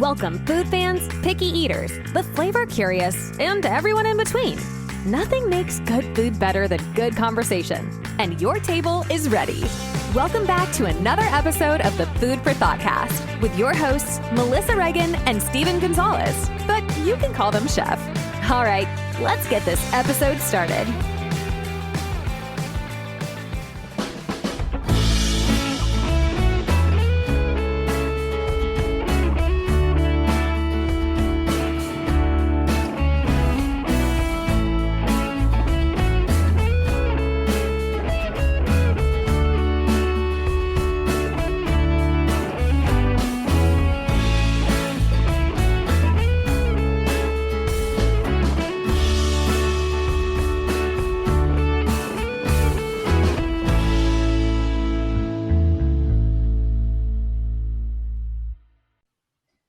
Welcome food fans, picky eaters, the flavor curious, and everyone in between. Nothing makes good food better than good conversation. And your table is ready. Welcome back to another episode of the Food for Thoughtcast with your hosts, Melissa Reagan and Steven Gonzalez. But you can call them Chef. All right, let's get this episode started.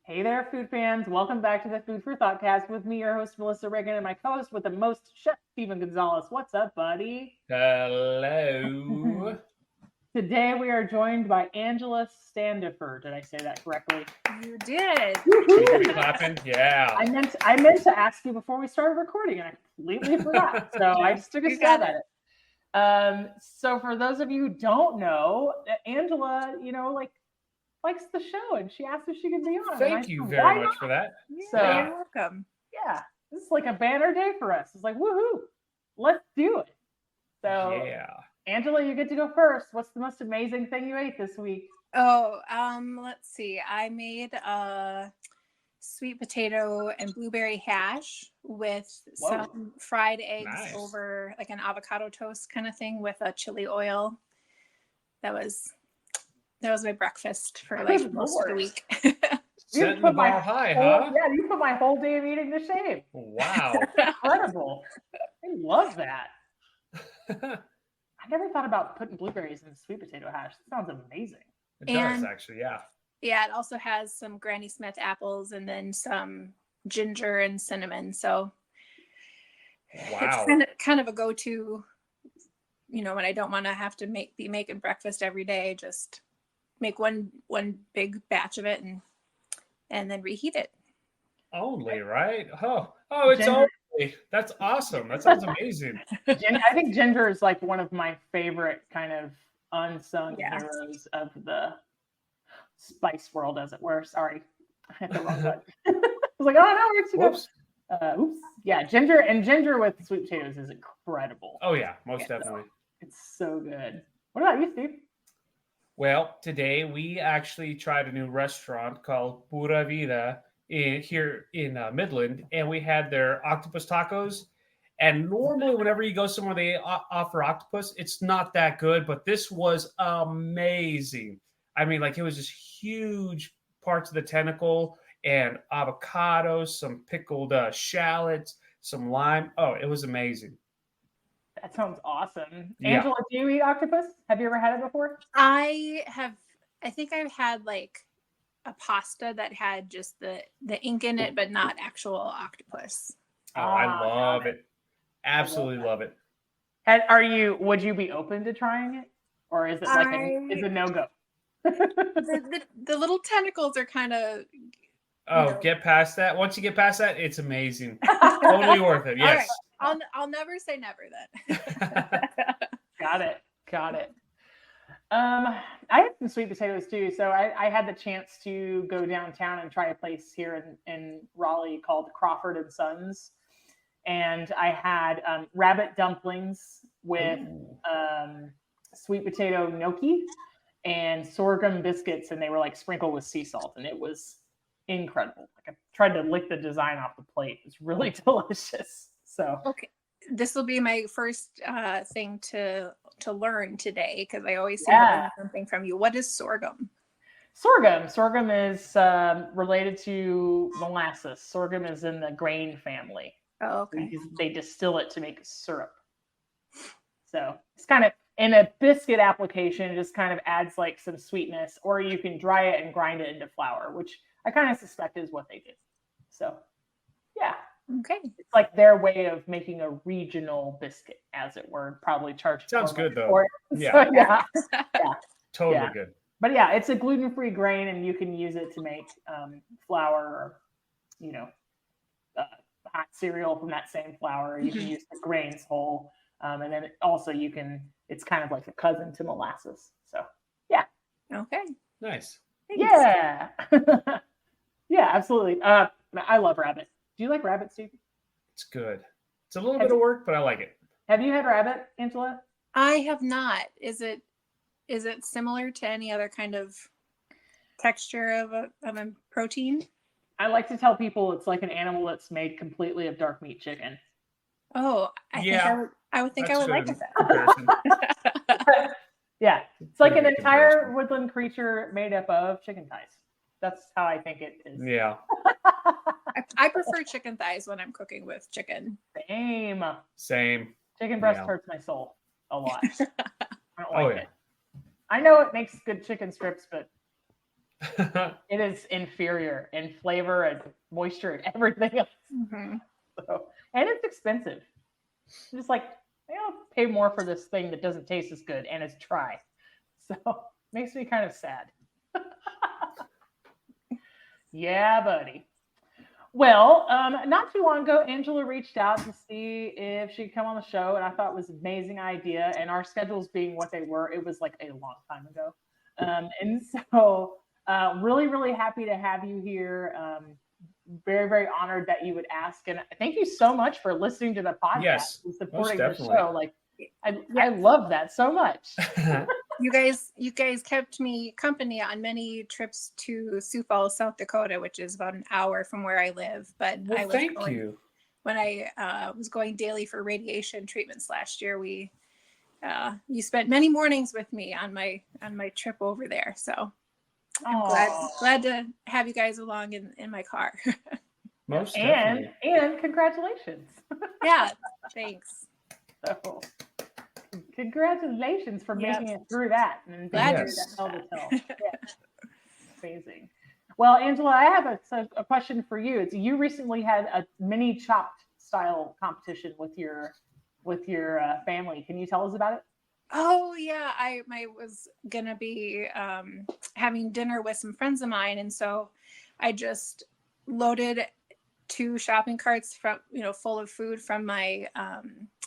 Hey there, food fans. Welcome back to the Food for Thoughtcast with me, your host, Melissa Reagan, and my co-host with the most, Chef Steven Gonzalez. What's up, buddy? Hello. Today we are joined by Angela Standafer. Did I say that correctly? You did. Clapping? Yeah. I meant to ask you before we started recording, and I completely forgot. So I just took a stab at it. So for those of you who don't know, Angela, likes the show, and she asked if she could be on. Thank you very much for that. So You're welcome. yeah, this is like a banner day for us. It's like, woohoo, let's do it. So Yeah. Angela, you get to go first. What's the most amazing thing you ate this week? Oh, let's see. I made a sweet potato and blueberry hash with some fried eggs over like an avocado toast kind of thing with a chili oil. That was my breakfast for like most of the week. Setting the bar high, huh? Yeah, you put my whole day of eating to shame. Wow. Incredible. I love that. I never thought about putting blueberries in sweet potato hash. It sounds amazing. It does, actually, yeah. Yeah, it also has some Granny Smith apples and then some ginger and cinnamon. So Wow. it's kind of a go-to, when I don't want to have to be making breakfast every day, just make one big batch of it and then reheat it. Only, right? Oh, it's Ginger. only. That's awesome. That sounds amazing. I think ginger is like one of my favorite kind of unsung heroes of the spice world, as it were. Sorry, I hit the wrong button. I was like, oh no, where'd she go? Oops. Yeah, ginger with sweet potatoes is incredible. Oh yeah, most definitely. It's so good. What about you, Steve? Well, today we actually tried a new restaurant called Pura Vida here in Midland, and we had their octopus tacos. And normally, whenever you go somewhere they offer octopus, it's not that good, but this was amazing. I mean, like it was just huge parts of the tentacle and avocados, some pickled shallots, some lime. Oh, it was amazing. That sounds awesome. Yeah. Angela, do you eat octopus? Have you ever had it before? I think I've had like a pasta that had just the ink in it, but not actual octopus. Oh, I love it. Absolutely love it. Would you be open to trying it? Or is it like is a no-go? The little tentacles are kind of get past that. Once you get past that, it's amazing. Totally worth it. Yes. All right. I'll never say never then. Got it. I had some sweet potatoes too. So I had the chance to go downtown and try a place here in Raleigh called Crawford and Sons. And I had rabbit dumplings with sweet potato gnocchi and sorghum biscuits. And they were like sprinkled with sea salt. And it was incredible. Like I tried to lick the design off the plate. It was really delicious. So okay. This will be my first thing to learn today because I always seem to learn something from you. What is sorghum? Sorghum is related to molasses. Sorghum is in the grain family. Oh, okay. They distill it to make syrup. So it's kind of in a biscuit application. It just kind of adds like some sweetness, or you can dry it and grind it into flour, which I kind of suspect is what they do. So yeah. Okay. It's like their way of making a regional biscuit, as it were. Probably charged. Sounds good though. Yeah. Totally good. But yeah, it's a gluten-free grain, and you can use it to make flour, or uh, hot cereal from that same flour. You can use the grains whole, and then also it's kind of like a cousin to molasses. So yeah. Okay. Nice. Thanks. Yeah. Yeah, absolutely. I love rabbit. Do you like rabbit, Steve? It's good. It's a little bit of work, but I like it. Have you had rabbit, Angela? I have not. Is it similar to any other kind of texture of a protein? I like to tell people it's like an animal that's made completely of dark meat chicken. Oh, I would think I would like that. Yeah, it's like an entire woodland creature made up of chicken thighs. That's how I think it is. Yeah. I prefer chicken thighs when I'm cooking with chicken. Same. Chicken breast hurts my soul a lot. I don't like it. I know it makes good chicken strips, but it is inferior in flavor and moisture and everything else. So, and it's expensive. Just like, pay more for this thing that doesn't taste as good and it's dry. So makes me kind of sad. Yeah, buddy. Well, not too long ago, Angela reached out to see if she'd come on the show, and I thought it was an amazing idea. And our schedules being what they were, it was like a long time ago. And so really, really happy to have you here. Very, very honored that you would ask. And thank you so much for listening to the podcast and supporting the show. Like, I love that so much. You guys kept me company on many trips to Sioux Falls, South Dakota, which is about an hour from where I live. But thank you. When I was going daily for radiation treatments last year, you spent many mornings with me on my trip over there. So I'm glad to have you guys along in my car. Most definitely. And congratulations. Yeah, thanks. So, congratulations for making it through that. And glad yes. that hell to tell. Yeah. Amazing. Well, Angela, I have a question for you. It's you recently had a mini chopped style competition with your family. Can you tell us about it? Oh yeah, I was gonna be having dinner with some friends of mine, and so I just loaded 2 shopping carts from full of food from my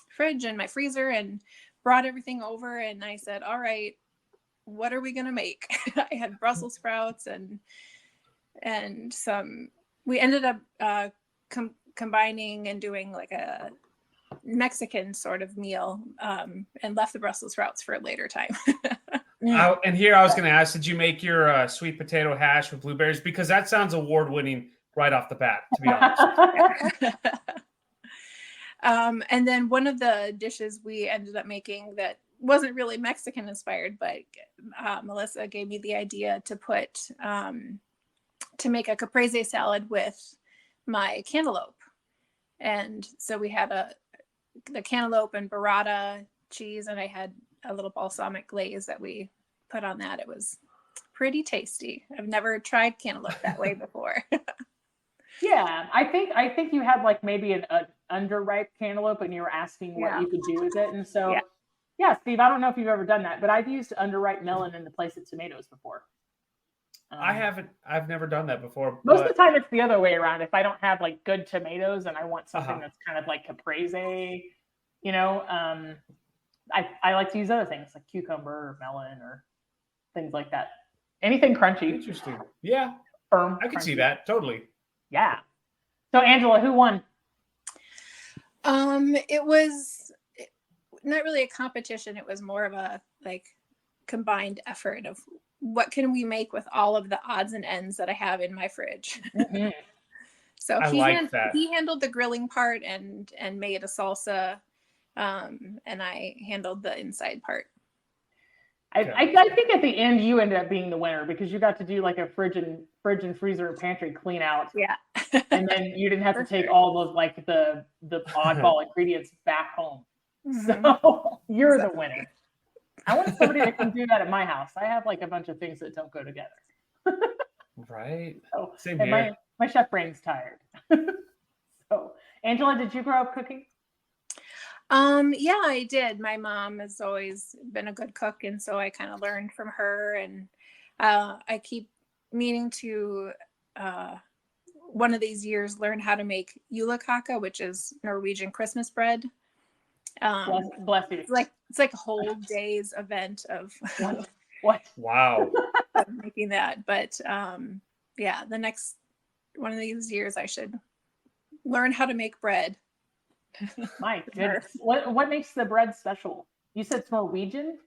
fridge and my freezer, and brought everything over. And I said, "All right, what are we gonna make?" I had Brussels sprouts and some. We ended up combining and doing like a Mexican sort of meal, and left the Brussels sprouts for a later time. And here I was going to ask, did you make your sweet potato hash with blueberries? Because that sounds award-winning right off the bat, to be honest. And then one of the dishes we ended up making that wasn't really Mexican inspired, but Melissa gave me the idea to make a caprese salad with my cantaloupe. And so we had the cantaloupe and burrata cheese, and I had a little balsamic glaze that we put on that. It was pretty tasty. I've never tried cantaloupe that way before. Yeah, I think you had like maybe an underripe cantaloupe, and you were asking what you could do with it. And so, yeah, Steve, I don't know if you've ever done that, but I've used underripe melon in the place of tomatoes before. I haven't. I've never done that before. Most of the time, it's the other way around. If I don't have like good tomatoes and I want something that's kind of like caprese, I like to use other things like cucumber or melon or things like that. Anything crunchy. Interesting. Yeah. Firm. I can see that totally. Yeah. So Angela, who won? It was not really a competition. It was more of a like combined effort of what can we make with all of the odds and ends that I have in my fridge. Mm-hmm. So he handled the grilling part and made a salsa, and I handled the inside part. I think at the end you ended up being the winner because you got to do like a fridge and freezer and pantry clean out. Yeah. And then you didn't have to take all those like the oddball ingredients back home. Mm-hmm. So you're the winner. I want somebody that can do that at my house. I have like a bunch of things that don't go together. Right. So, same here. My chef brain's tired. So, Angela, did you grow up cooking? Yeah, I did. My mom has always been a good cook, and so I kind of learned from her. And I keep meaning to one of these years learn how to make julekaka, which is Norwegian Christmas bread. Bless you. It's like a whole day's event of What? Wow. of making that. But yeah, the next one of these years I should learn how to make bread. My goodness. What makes the bread special? You said it's Norwegian?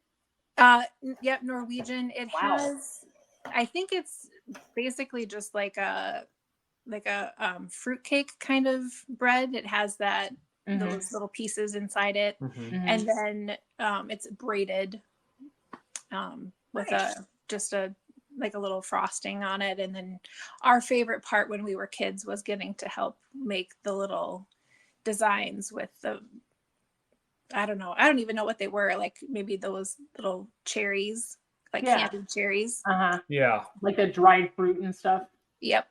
Yep, Norwegian. It Wow. has, I think it's basically just like a fruitcake kind of bread. It has that those little pieces inside it, and then it's braided with like a little frosting on it. And then our favorite part when we were kids was getting to help make the little designs with the, I don't even know what they were, like maybe those little cherries, like candied cherries. Yeah. Like the dried fruit and stuff. Yep.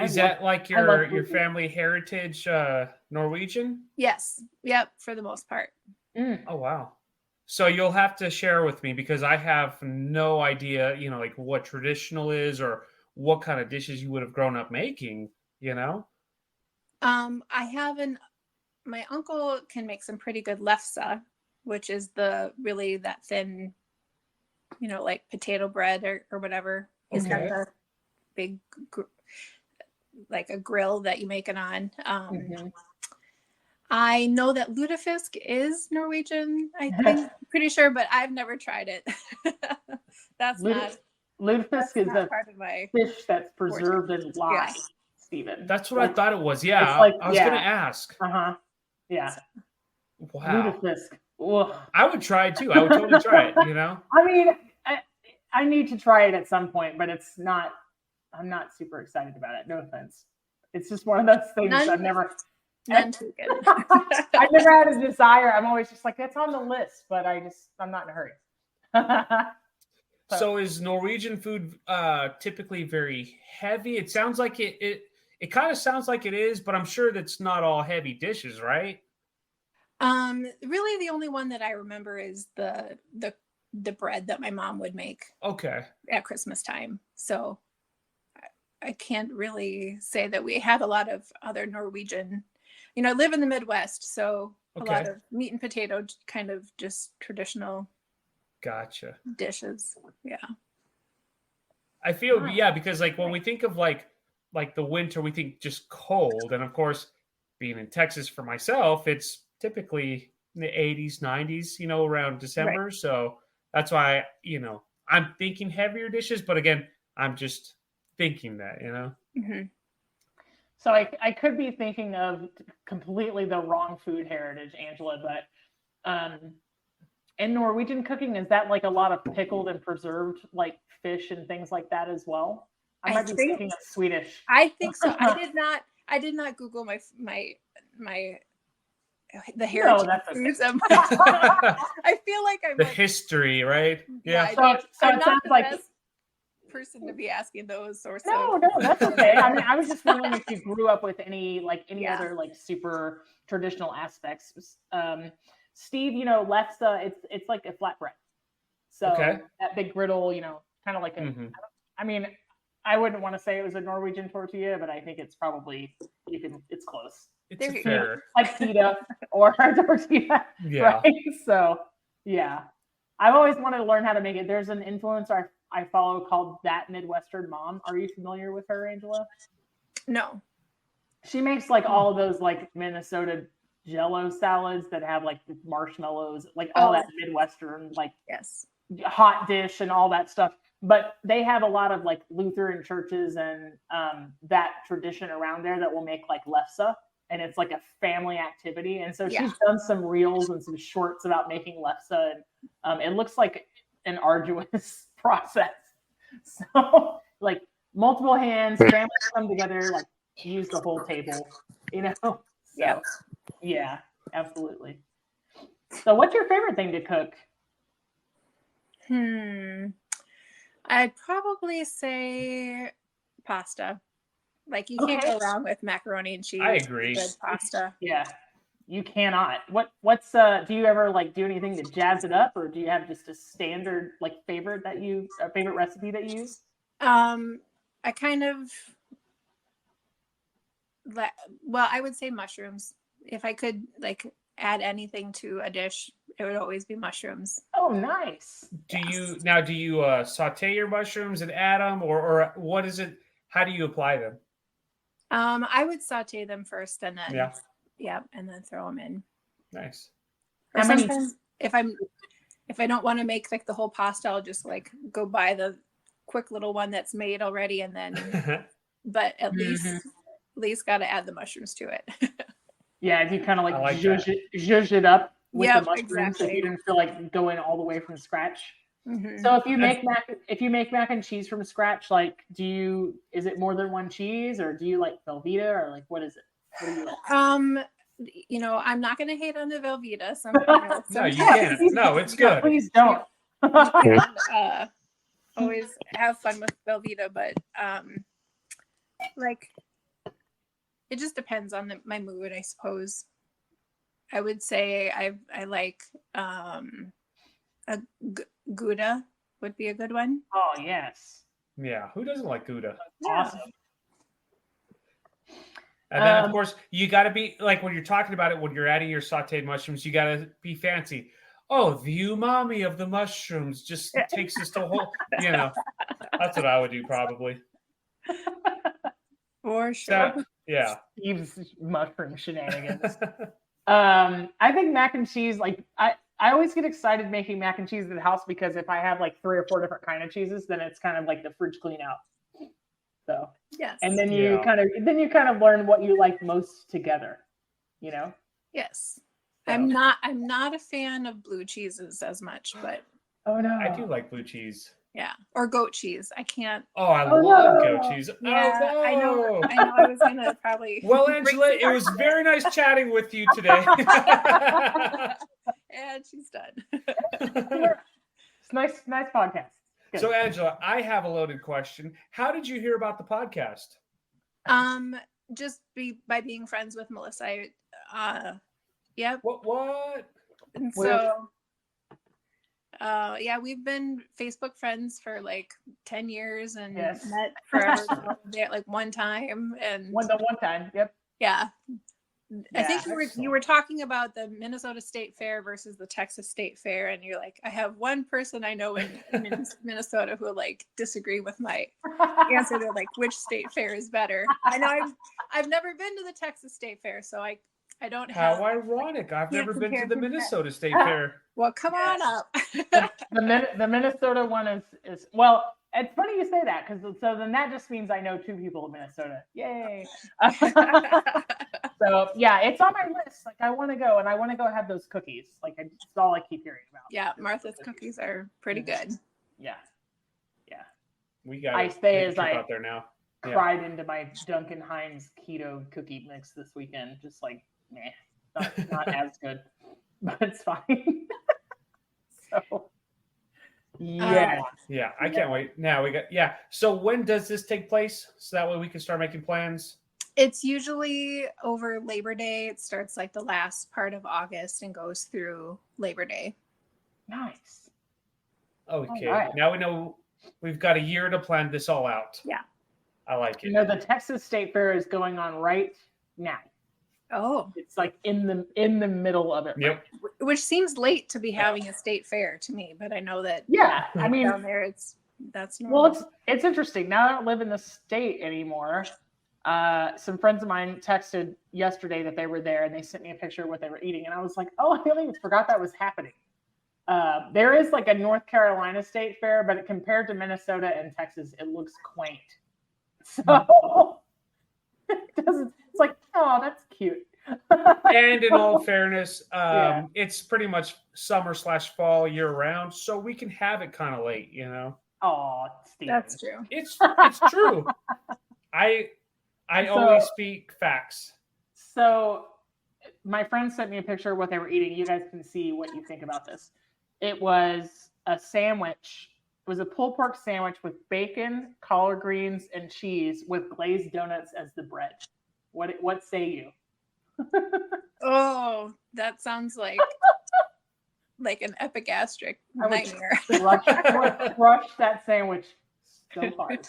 Is that like your family heritage Norwegian? Yes. Yep. For the most part. Oh, wow. So you'll have to share with me because I have no idea, like what traditional is or what kind of dishes you would have grown up making, I have my uncle can make some pretty good lefse, which is really that thin, like potato bread or whatever. He's got the big, like a grill that you make it on. I know that lutefisk is Norwegian, I think, pretty sure, but I've never tried it. That's lutefisk is a part of my fish that's preserved in lye, Stephen. That's what I thought it was. Yeah, I was going to ask. Yeah. Wow. Lutefisk. Ugh. I would try it too. I would totally try it, I mean, I need to try it at some point, but I'm not super excited about it. No offense. It's just one of those things I've never had a desire. I'm always just like, that's on the list, but I'm not in a hurry. So is Norwegian food typically very heavy? It sounds like it kind of sounds like it is, but I'm sure that's not all heavy dishes, right? Really the only one that I remember is the bread that my mom would make at Christmas time. So I can't really say that we had a lot of other Norwegian, I live in the Midwest, so a lot of meat and potato kind of just traditional dishes. Yeah. I feel because like when we think of like the winter, we think just cold. And of course, being in Texas for myself, it's typically in the 80s, 90s, around December. Right. So that's why, I'm thinking heavier dishes, but again, I'm just thinking that, So I could be thinking of completely the wrong food heritage, Angela, but in Norwegian cooking, is that like a lot of pickled and preserved like fish and things like that as well? I might be thinking of Swedish. I think so. I did not Google the heritage foods. I feel like I'm the history, right? Yeah. So it sounds like person to be asking those sources. No, that's okay. I mean, I was just wondering if you grew up with any other like super traditional aspects. Steve, lefse, it's like a flatbread. So that big griddle, kind of like I mean, I wouldn't want to say it was a Norwegian tortilla, but I think it's probably it's close. It's fair. Like pita or a tortilla. Yeah. Right? So yeah. I've always wanted to learn how to make it. There's an influencer I follow called That Midwestern Mom. Are you familiar with her, Angela? No. She makes like all of those like Minnesota Jell-O salads that have like marshmallows, like all that Midwestern like hot dish and all that stuff. But they have a lot of like Lutheran churches and that tradition around there that will make like lefse, and it's like a family activity. And so she's done some reels and some shorts about making lefse, and it looks like an arduous process. So like multiple hands, families come together, like use the whole table, So, yeah, absolutely. So what's your favorite thing to cook? I'd probably say pasta. Like you can't go wrong with macaroni and cheese. I agree. Good pasta. Yeah. You cannot. What's do you ever like do anything to jazz it up, or do you have just a standard like favorite recipe that you use? I kind of well, I would say mushrooms. If I could like add anything to a dish, it would always be mushrooms. Oh, nice. Do you saute your mushrooms and add them, or what is it? How do you apply them? I would saute them first and then and then throw them in. Nice. Or sometimes if I don't want to make like the whole pasta, I'll just like go buy the quick little one that's made already, and then but at least got to add the mushrooms to it. Yeah, if you kind of like zhuzh it up with the mushrooms, exactly. If you didn't feel like going all the way from scratch. Mm-hmm. So if you make mac and cheese from scratch, like is it more than one cheese, or do you like Velveeta, or like what is it? What do you like? I'm not going to hate on the Velveeta. No, you can't. No, it's good. Please don't. Always have fun with Velveeta, but like it just depends on my mood, I suppose. I would say I like a Gouda would be a good one. Oh yes. Yeah, who doesn't like Gouda? Awesome. And then, of course, you got to be like when you're talking about it, when you're adding your sauteed mushrooms, you got to be fancy. Oh, the umami of the mushrooms just takes us to a whole, that's what I would do probably. For sure. Yeah. Steve's mushroom shenanigans. I think mac and cheese, like I always get excited making mac and cheese at the house because if I have like 3 or 4 different kind of cheeses, then it's kind of like the fridge clean out. So yes, and then you kind of learn what you like most together, Yes, so. I'm not a fan of blue cheeses as much, but oh no, I do like blue cheese. Yeah, or goat cheese. I can't. Oh, I love goat cheese. Yeah, oh, no. I know. I was gonna probably. Well, Angela, it was very nice chatting with you today. And she's done. It's nice podcast. Good. So, Angela, I have a loaded question. How did you hear about the podcast? Just by being friends with Melissa. Yep. What? And so, we've been Facebook friends for like 10 years and met forever at like one time and one time. Yep. Yeah. I think you were talking about the Minnesota State Fair versus the Texas State Fair, and you're like, I have one person I know in Minnesota who like disagree with my answer. They're like, which state fair is better? I know I've never been to the Texas State Fair, so I don't have. How ironic! I've never been to the Minnesota State Fair. Well, come on up. the Minnesota one is well. It's funny you say that because so then that just means I know 2 people in Minnesota. Yay! So yeah, it's on my list. Like I want to go and I want to go have those cookies. Like it's all I keep hearing about. Yeah, Martha's cookies are pretty good. Yeah. We got. I stay as I out there now. Cried into my Duncan Hines keto cookie mix this weekend. Just like not as good, but it's fine. So. Yeah. I can't wait. Now we got So when does this take place? So that way we can start making plans. It's usually over Labor Day. It starts like the last part of August and goes through Labor Day. Nice. Okay. Right. Now we know we've got a year to plan this all out. Yeah. I like it. The Texas State Fair is going on right now. Oh. It's like in the middle of it. Yep. Which seems late to be having a state fair to me, but I know that I mean down there that's normal. Well, it's interesting. Now I don't live in the state anymore. Some friends of mine texted yesterday that they were there and they sent me a picture of what they were eating. And I was like, oh, I really forgot that was happening. There is like a North Carolina State Fair, but compared to Minnesota and Texas, it looks quaint. So it's like, oh, that's cute. And in all fairness, it's pretty much summer/fall year round, so we can have it kind of late, Oh, Steve. That's true. It's true. I always speak facts. So my friend sent me a picture of what they were eating. You guys can see what you think about this. It was a sandwich. It was a pulled pork sandwich with bacon, collard greens, and cheese with glazed donuts as the bread. What say you? Oh, that sounds like an epigastric I would nightmare. I would crush that sandwich so hard.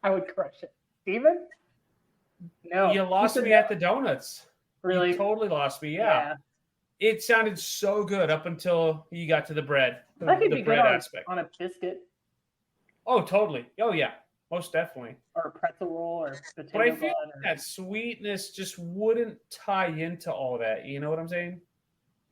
I would crush it. Steven? No. You lost me at the donuts. Really? You totally lost me. Yeah. It sounded so good up until you got to the bread. That could the be bread good aspect. on a biscuit Oh, totally. Oh, yeah. Most definitely. or a pretzel roll or potato But I feel bun. Or... that sweetness just wouldn't tie into all that. You know what I'm saying?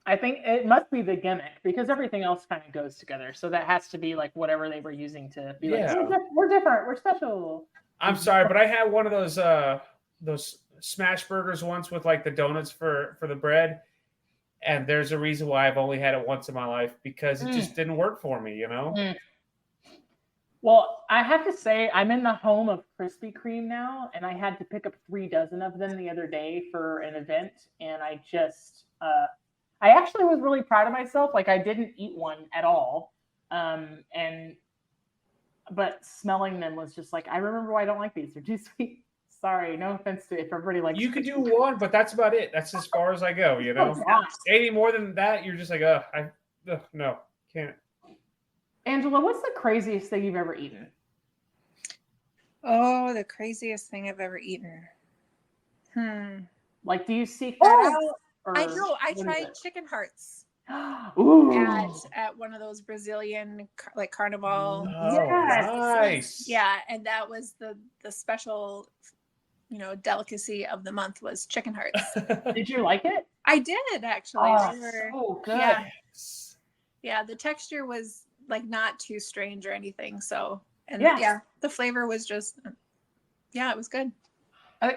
I think it must be the gimmick because everything else kind of goes together. So that has to be like whatever they were using to be like, we're different, we're special. I'm sorry, but I had one of those smash burgers once with like the donuts for the bread. And there's a reason why I've only had it once in my life because it just didn't work for me, you know? Well, I have to say, I'm in the home of Krispy Kreme now, and I had to pick up 3 dozen of them the other day for an event. And I actually was really proud of myself. Like, I didn't eat one at all. But smelling them was just like, I remember why I don't like these. They're too sweet. Sorry, no offense to if everybody likes. You could do one, but that's about it. That's as far as I go, you know? Any more than that, you're just like, no, can't. Angela, what's the craziest thing you've ever eaten? Oh, the craziest thing I've ever eaten. Like, do you seek that out? Or I know. I tried chicken hearts Ooh. at one of those Brazilian like carnival. Oh, nice. Yeah, and that was the special, delicacy of the month was chicken hearts. Did you like it? I did actually. Oh, good. Yeah, the texture was like not too strange or anything. So, and the flavor was just, it was good.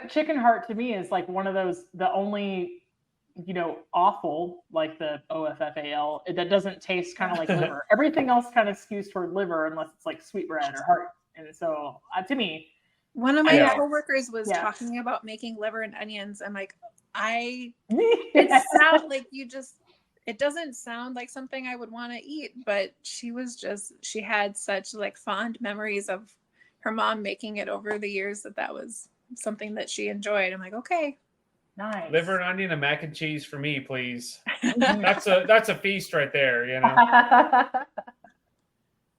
Chicken heart to me is like one of those, the only, awful, like the OFFAL, that doesn't taste kind of like liver. Everything else kind of skews toward liver unless it's like sweetbread or heart. And so to me, one of my coworkers was talking about making liver and onions. I'm like, it's not like it doesn't sound like something I would want to eat, but she had such like fond memories of her mom making it over the years that was something that she enjoyed. I'm like, okay. Nice. Liver and onion and mac and cheese for me, please. That's a feast right there, you know.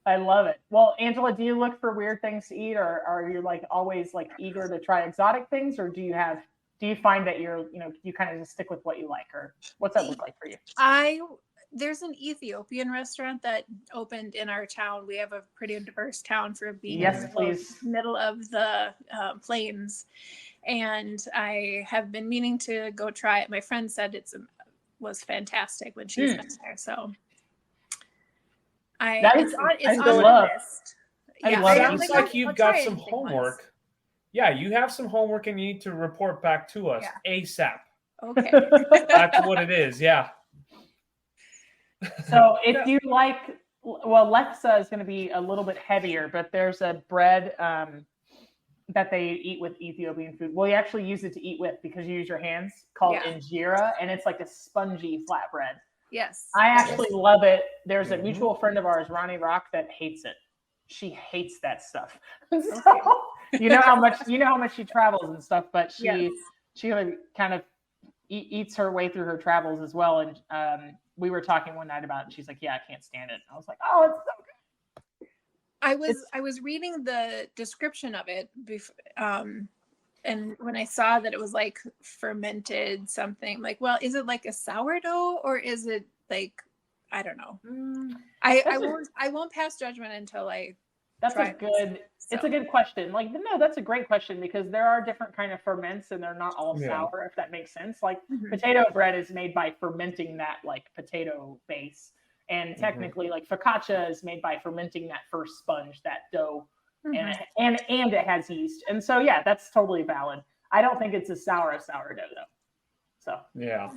I love it. Well, Angela, do you look for weird things to eat, or are you like always like eager to try exotic things, or do you find that you kind of just stick with what you like, or what's that look like for you? There's an Ethiopian restaurant that opened in our town. We have a pretty diverse town for being in the middle of the plains. And I have been meaning to go try it. My friend said it was fantastic when she's been there. So it's on the list. Sounds like you've got some homework. Once. Yeah, you have some homework and you need to report back to us ASAP. Okay. That's what it is, yeah. So if you like, Lexa is going to be a little bit heavier, but there's a bread that they eat with Ethiopian food. Well, you actually use it to eat with because you use your hands, called injera, and it's like a spongy flatbread. Yes. I actually love it. There's a mutual friend of ours, Ronnie Rock, that hates it. She hates that stuff. So, you know how much she travels and stuff, but she kind of eats her way through her travels as well. And we were talking one night about it, and she's like, I can't stand it. And I was like, oh, it's so good. I was reading the description of it and when I saw that it was like fermented something, like, well, is it like a sourdough or is it like, I don't know. I won't pass judgment until I try it. It's a good question. Like, no, that's a great question because there are different kind of ferments and they're not all sour, if that makes sense. Like potato bread is made by fermenting that like potato base. And technically, like focaccia is made by fermenting that first sponge, that dough, and it has yeast. And so, that's totally valid. I don't think it's as sour as sourdough, though. So yeah,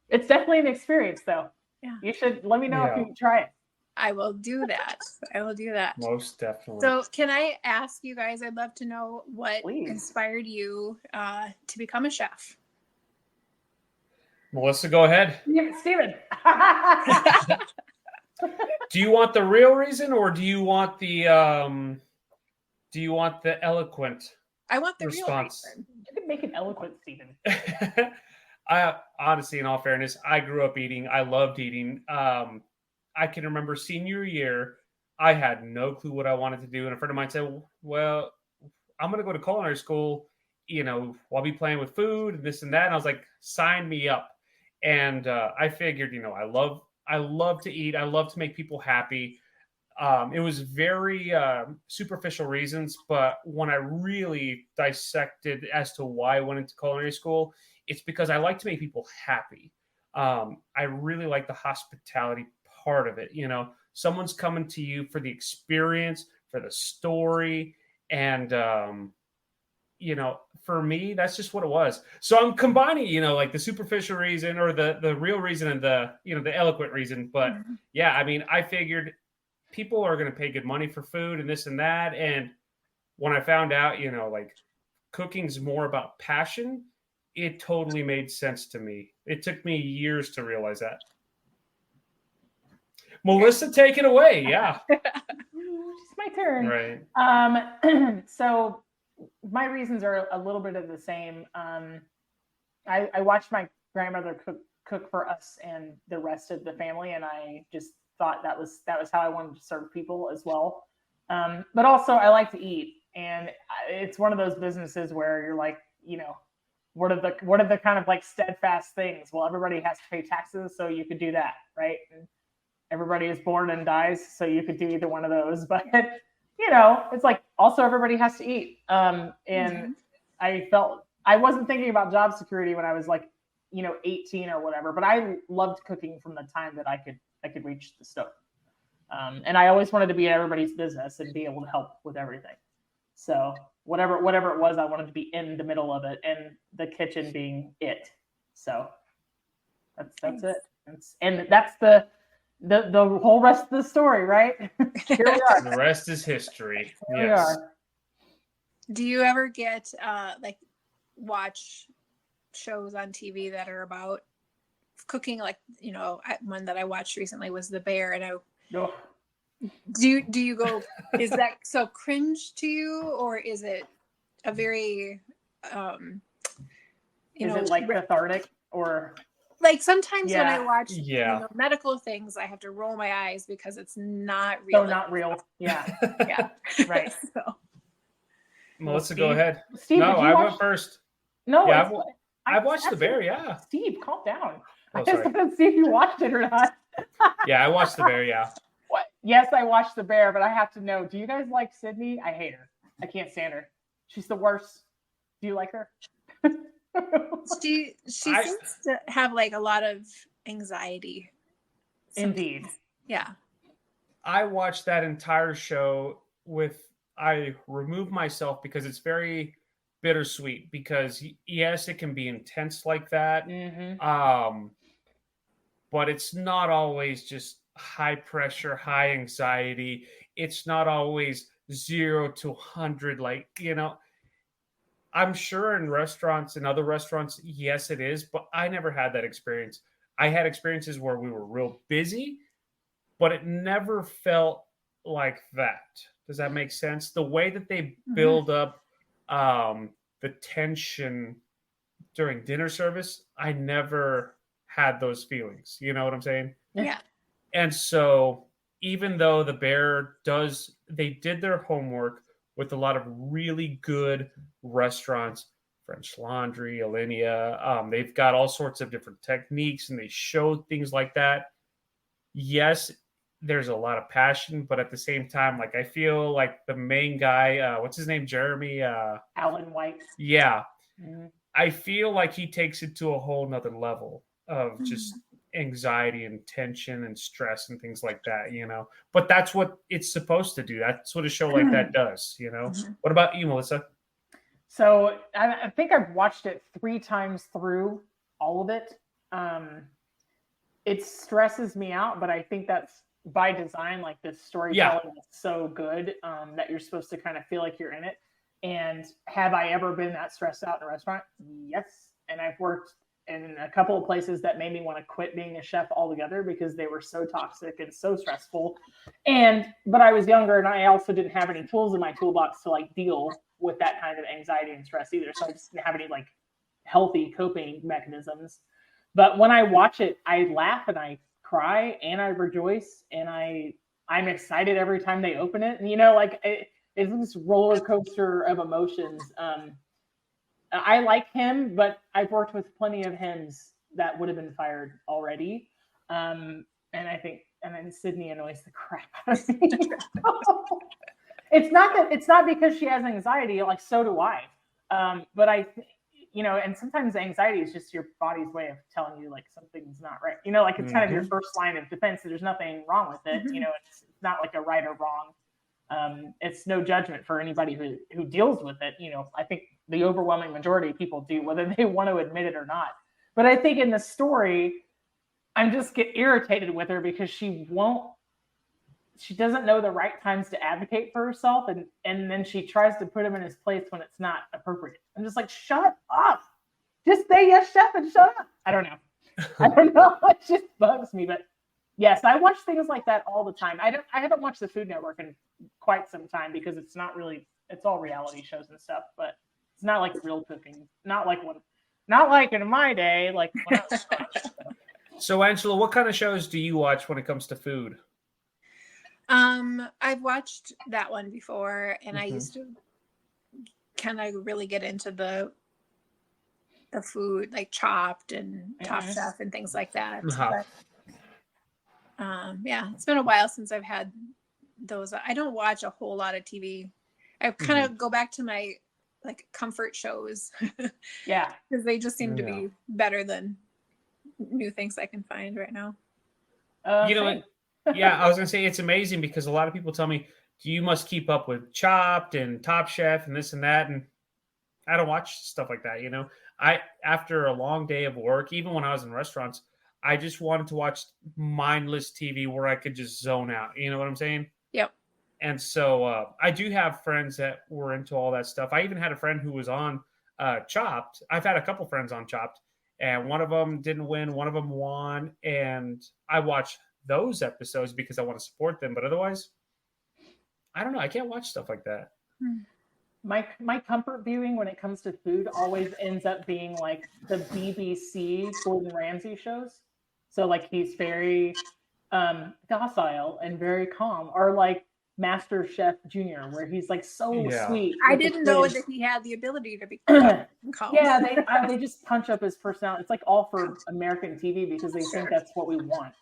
it's definitely an experience, though. Yeah, you should let me know if you can try it. I will do that. Most definitely. So, can I ask you guys? I'd love to know what inspired you to become a chef. Melissa, go ahead. Steven. Do you want the real reason or do you want the eloquent I want the response. real reason. You can make it eloquent, Stephen. I honestly, in all fairness, I grew up eating. I loved eating. I can remember senior year, I had no clue what I wanted to do, and a friend of mine said, "Well, I'm going to go to culinary school. I'll be playing with food and this and that." And I was like, "Sign me up." And I figured, I love to eat. I love to make people happy. It was very superficial reasons, but when I really dissected as to why I went into culinary school, it's because I like to make people happy. I really like the hospitality part of it. Someone's coming to you for the experience, for the story, and for me, that's just what it was. So I'm combining, like the superficial reason or the real reason and the eloquent reason. But yeah, I mean, I figured people are going to pay good money for food and this and that. And when I found out, like cooking's more about passion, it totally made sense to me. It took me years to realize that. Melissa, take it away. Yeah. It's my turn. Right. So my reasons are a little bit of the same. I watched my grandmother cook for us and the rest of the family, and I just thought that was how I wanted to serve people as well. But also I like to eat, and it's one of those businesses where you're like, what are the kind of like steadfast things? Well, everybody has to pay taxes, so you could do that, right? And everybody is born and dies, so you could do either one of those. But it's like also everybody has to eat. And I felt I wasn't thinking about job security when I was like, 18 or whatever. But I loved cooking from the time that I could reach the stove. And I always wanted to be in everybody's business and be able to help with everything. So whatever it was, I wanted to be in the middle of it, and the kitchen being it. So that's it. And that's the whole rest of the story, right? Here we are. The rest is history. Here yes. we are. Do you ever get watch shows on TV that are about cooking? Like, one that I watched recently was The Bear, and do you go, is that so cringe to you, or is it a very is it like cathartic or like sometimes when I watch medical things, I have to roll my eyes because it's not real. So not real. Yeah. Yeah. Right. So. Melissa, go ahead. Steve, no, I went first. No, yeah, I watched The Bear. Yeah. Steve, calm down. Oh, I just want to see if you watched it or not. Yeah, I watched The Bear. Yeah. What? Yes, I watched The Bear, but I have to know, do you guys like Sydney? I hate her. I can't stand her. She's the worst. Do you like her? She seems to have like a lot of anxiety. Indeed. Yeah. I watched that entire show I remove myself because it's very bittersweet, because yes, it can be intense like that. Mm-hmm. But it's not always just high pressure, high anxiety. It's not always 0 to 100. I'm sure in restaurants and other restaurants, yes, it is, but I never had that experience. I had experiences where we were real busy, but it never felt like that. Does that make sense? The way that they build up the tension during dinner service, I never had those feelings. You know what I'm saying? Yeah. And so even though The Bear they did their homework with a lot of really good restaurants, French Laundry, Alinea. They've got all sorts of different techniques, and they show things like that. Yes, there's a lot of passion, but at the same time, I feel like the main guy, what's his name? Jeremy? Alan White. Yeah. Mm-hmm. I feel like he takes it to a whole nother level of just anxiety and tension and stress and things like that, but that's what it's supposed to do. That's what a show like that does, What about you, Melissa? So I think I've watched it 3 times through, all of it. It stresses me out, but I think that's by design. Like, this storytelling is so good that you're supposed to kind of feel like you're in it. And have I ever been that stressed out in a restaurant? Yes. And I've worked in a couple of places that made me want to quit being a chef altogether because they were so toxic and so stressful. But I was younger, and I also didn't have any tools in my toolbox to deal with that kind of anxiety and stress either. So I just didn't have any like healthy coping mechanisms. But when I watch it, I laugh and I cry and I rejoice and I'm excited every time they open it. And like it's this roller coaster of emotions. I like him, but I've worked with plenty of hims that would have been fired already. And then Sydney annoys the crap out of me. It's not because she has anxiety, like so do I. But and sometimes anxiety is just your body's way of telling you like something's not right. Like it's kind of your first line of defense. So there's nothing wrong with it. It's not like a right or wrong. It's no judgment for anybody who deals with it. I think the overwhelming majority of people do, whether they want to admit it or not. But I think in the story, I'm just get irritated with her because she doesn't know the right times to advocate for herself, and then she tries to put him in his place when it's not appropriate. I'm just like, shut up. Just say yes, chef, and shut up. I don't know. It just bugs me. But yes, I watch things like that all the time. I haven't watched the Food Network in quite some time because it's all reality shows and stuff, but it's not like real cooking. Not like in my day, like when I was So Angela, what kind of shows do you watch when it comes to food? I've watched that one before, and I used to kind of really get into the food, like Chopped and Top Chef and things like that. But, it's been a while since I've had those. I don't watch a whole lot of TV. I kind of go back to my like comfort shows. Yeah, because they just seem to be better than new things I can find right now. Yeah, I was gonna say it's amazing because a lot of people tell me you must keep up with Chopped and Top Chef and this and that, and I don't watch stuff like that. I after a long day of work, even when I was in restaurants, I just wanted to watch mindless TV where I could just zone out. You know what I'm saying? Yep. And so I do have friends that were into all that stuff. I even had a friend who was on Chopped. I've had a couple friends on Chopped, and one of them didn't win, one of them won, and I watched those episodes because I want to support them. But otherwise, I don't know. I can't watch stuff like that. My comfort viewing when it comes to food always ends up being like the BBC Gordon Ramsay shows. So like he's very docile and very calm, or like Master Chef Junior, where he's like so sweet. I didn't know that he had the ability to be calm. Yeah, they just punch up his personality. It's like all for American TV because they think that's what we want.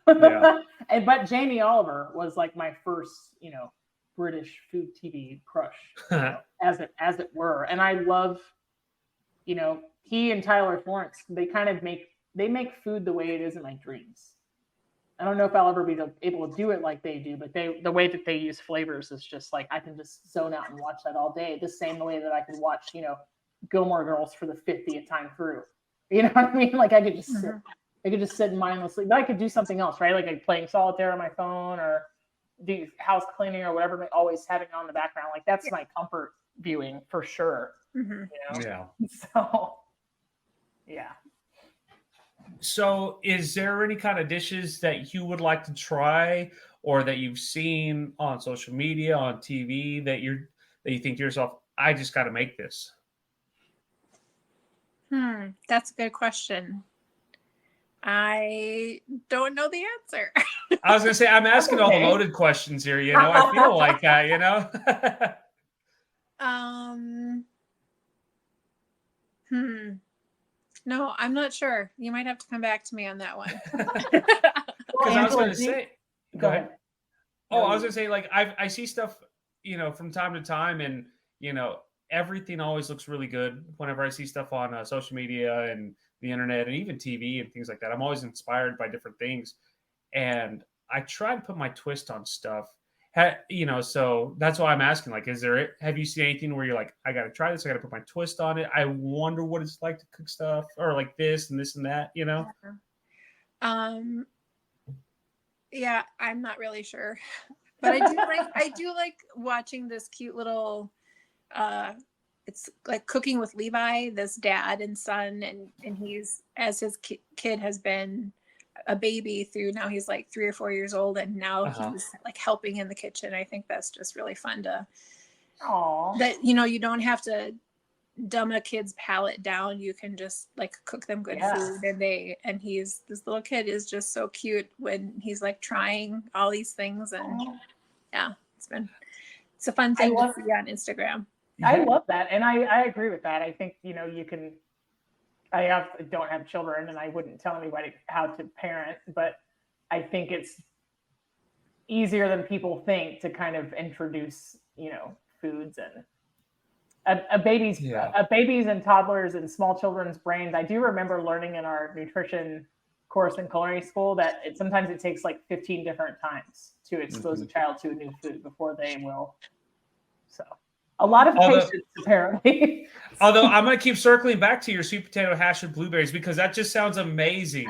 But Jamie Oliver was like my first, British food TV crush, as it were. And I love, he and Tyler Florence. They kind of make food the way it is in my dreams. I don't know if I'll ever be able to do it like they do, but the way that they use flavors is just like I can just zone out and watch that all day. The same way that I could watch, Gilmore Girls for the 50th time through. You know what I mean? Like I could just sit. I could just sit mindlessly, but I could do something else, right? Like playing solitaire on my phone or do house cleaning or whatever, always having it on the background. Like that's my comfort viewing for sure. Yeah. So, yeah. So is there any kind of dishes that you would like to try or that you've seen on social media, on TV that you think to yourself, I just got to make this? That's a good question. I don't know the answer. I was going to say, I'm asking all the loaded questions here, I feel like that, No, I'm not sure. You might have to come back to me on that one. Because I was going to say, go ahead. Oh, I was going to say, like, I see stuff, from time to time, and, everything always looks really good whenever I see stuff on social media and the internet and even TV and things like that. I'm always inspired by different things. And I try to put my twist on stuff, so that's why I'm asking, like, have you seen anything where you're like, I got to try this. I got to put my twist on it. I wonder what it's like to cook stuff or like this and this and that, Yeah, I'm not really sure, but I do like watching this cute little, it's like Cooking with Levi, this dad and son, and he's, as his kid has been a baby through, now he's like 3 or 4 years old, and now he's like helping in the kitchen. I think that's just really fun to Aww. that, you don't have to dumb a kid's palate down. You can just like cook them good food, and this little kid is just so cute when he's like trying all these things, and it's a fun thing to see on Instagram. I love that, and I agree with that. I think I don't have children, and I wouldn't tell anybody how to parent, but I think it's easier than people think to kind of introduce foods and a baby's and toddlers and small children's brains. I do remember learning in our nutrition course in culinary school that sometimes it takes like 15 different times to expose a child to a new food before they will. So a lot of patience, apparently. Although I'm going to keep circling back to your sweet potato hash with blueberries because that just sounds amazing.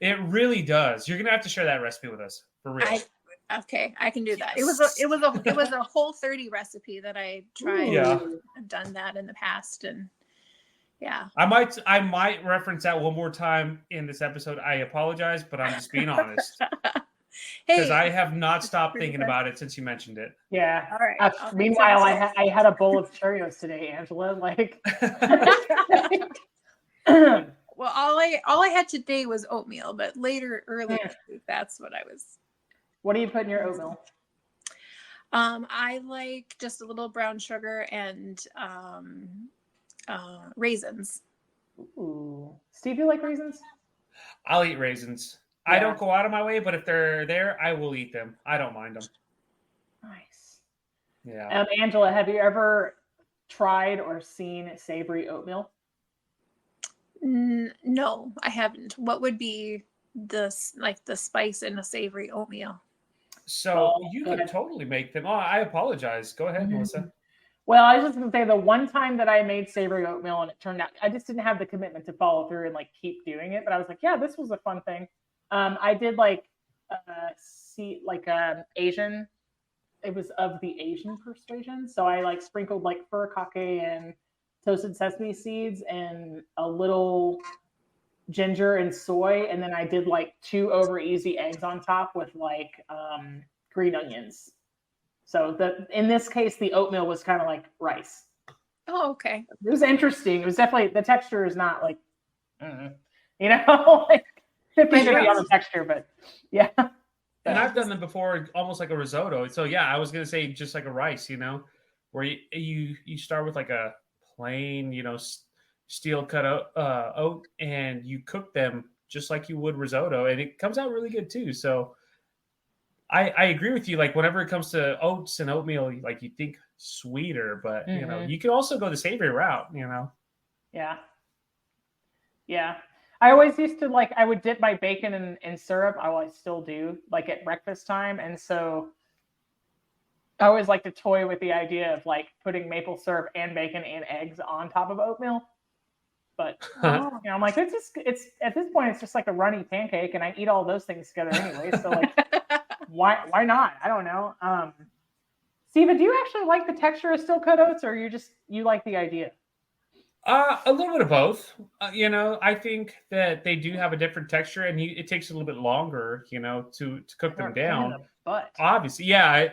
It really does. You're going to have to share that recipe with us for real. Okay, I can do that. It was a Whole30 recipe that I tried. Yeah. I've done that in the past, and yeah. I might reference that one more time in this episode. I apologize, but I'm just being honest. Because I have not stopped thinking about it since you mentioned it. Yeah. All right. Meanwhile, I had a bowl of Cheerios today, Angela. Like. Well, all I had today was oatmeal, but earlier, that's what I was. What do you put in your oatmeal? I like just a little brown sugar and raisins. Ooh. Steve, you like raisins? I'll eat raisins. Yeah. I don't go out of my way, but if they're there, I will eat them. I don't mind them. Nice. Yeah. Angela, have you ever tried or seen savory oatmeal? No, I haven't. What would be the spice in a savory oatmeal? So you could totally make them. Oh, I apologize. Go ahead, Melissa. Well, I was just going to say the one time that I made savory oatmeal and it turned out, I just didn't have the commitment to follow through and like keep doing it. But I was like, yeah, this was a fun thing. I did Asian. It was of the Asian persuasion. So I like sprinkled like furikake and toasted sesame seeds and a little ginger and soy, and then I did like 2 over easy eggs on top with like green onions. So in this case, the oatmeal was kind of like rice. Oh, okay. It was interesting. It was definitely, the texture is not like, like 50-50 on the texture, but yeah. And I've done them before, almost like a risotto. So yeah, I was gonna say just like a rice, where you start with like a plain, steel cut oat, and you cook them just like you would risotto, and it comes out really good too. So I agree with you. Like whenever it comes to oats and oatmeal, like you think sweeter, but you can also go the savory route. Yeah. I always used to I would dip my bacon in syrup. I still do, like at breakfast time, and so I always like to toy with the idea of like putting maple syrup and bacon and eggs on top of oatmeal. But I'm like, it's at this point it's just like a runny pancake, and I eat all those things together anyway. So like, why not? I don't know. Steven, do you actually like the texture of steel cut oats, or you like the idea? A little bit of both. I think that they do have a different texture, and it takes a little bit longer, to cook them down. Obviously, yeah.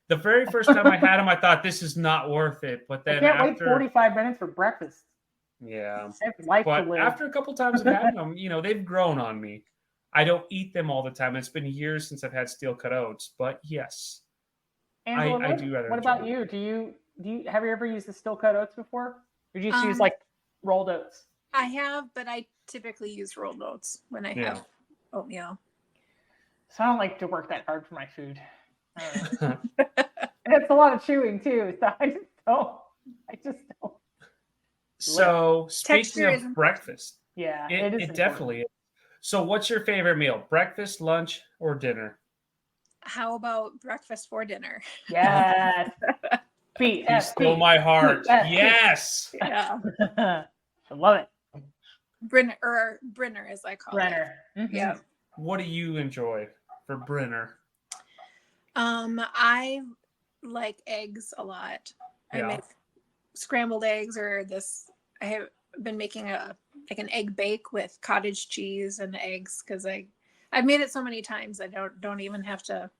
The very first time I had them, I thought this is not worth it. But then I can't wait 45 minutes for breakfast. Yeah. But after a couple times of having them, they've grown on me. I don't eat them all the time. It's been years since I've had steel cut oats, but yes, Angela, I do rather. What about you? Do you have you ever used the steel cut oats before? Or do you just use like rolled oats? I have, but I typically use rolled oats when I have oatmeal. So I don't like to work that hard for my food. And it's a lot of chewing too, so I just don't. So speaking of breakfast, it definitely is. So what's your favorite meal? Breakfast, lunch, or dinner? How about breakfast for dinner? Yes. You stole my heart. Yes. Yeah. I love it. Brinner, as I call it. Mm-hmm. Yeah. What do you enjoy for Brinner? I like eggs a lot. I make scrambled eggs, or this. I have been making an egg bake with cottage cheese and eggs, because I've made it so many times I don't even have to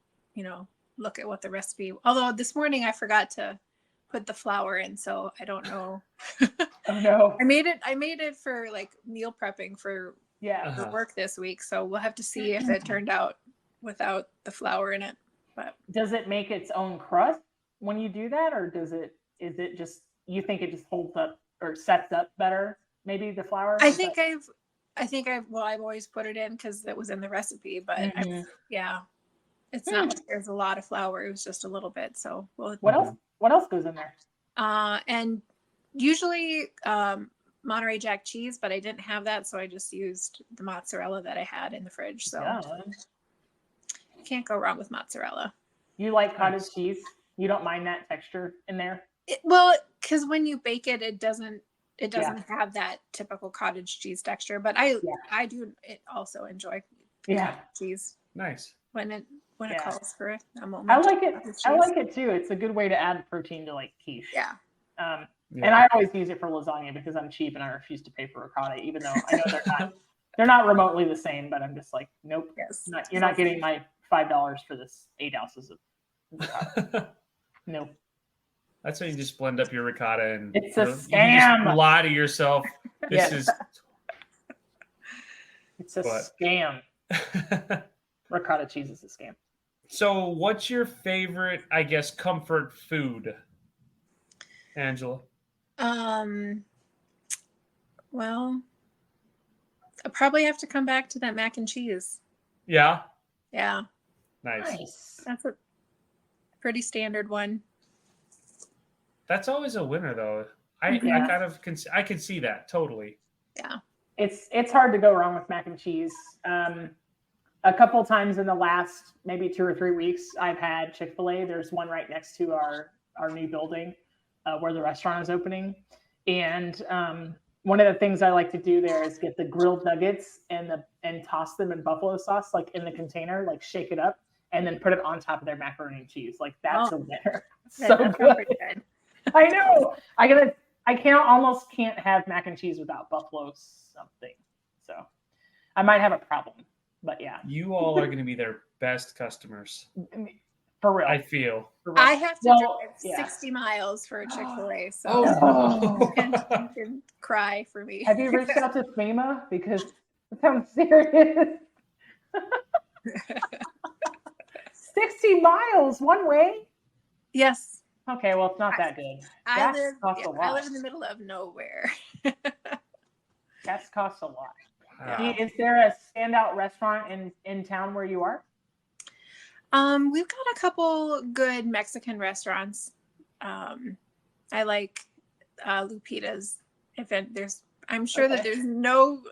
look at what the recipe. Although this morning I forgot to put the flour in, so I don't know. Oh no. I made it for like meal prepping for Yeah. work this week, so we'll have to see if it turned out without the flour in it. But Does it make its own crust when you do that, or is it just you think it just holds up or sets up better? Maybe the flour. I've always put it in because it was in the recipe, but it's not like there's a lot of flour. It was just a little bit. So what else goes in there? And usually Monterey Jack cheese, but I didn't have that, so I just used the mozzarella that I had in the fridge. So can't go wrong with mozzarella. You like cottage cheese? You don't mind that texture in there? Because when you bake it, it doesn't have that typical cottage cheese texture. But I do also enjoy cottage cheese. Nice. When it calls for it. I like it. I like it too. It's a good way to add protein to like quiche. Yeah. And I always use it for lasagna because I'm cheap and I refuse to pay for ricotta, even though I know they're not remotely the same. But I'm just like, nope. Yes. You're not getting my $5 for this 8 ounces of ricotta. Nope. That's how you just blend up your ricotta and it's a scam. You just lie to yourself. It's a scam. Ricotta cheese is a scam. So what's your favorite, I guess, comfort food, Angela? Well, I probably have to come back to that mac and cheese. Yeah? Yeah. Nice. That's a pretty standard one. That's always a winner, though. I can see that totally. Yeah. It's hard to go wrong with mac and cheese. A couple times in the last maybe 2 or 3 weeks, I've had Chick-fil-A. There's one right next to our new building where the restaurant is opening. And one of the things I like to do there is get the grilled nuggets and toss them in buffalo sauce, like in the container, like shake it up, and then put it on top of their macaroni and cheese. Like that's a winner. So good. I know. I almost can't have mac and cheese without buffalo something. So I might have a problem. But yeah, you all are going to be their best customers. For real. I feel. I have to drive 60 miles for a Chick-fil-A, so you can cry for me. Have you reached out to FEMA? Because I'm serious. 60 miles one way? Yes. Okay, well, it's not that good. I live in the middle of nowhere. Gas costs a lot. Wow. Is there a standout restaurant in town where you are? We've got a couple good Mexican restaurants. I like Lupita's. I'm sure that there's no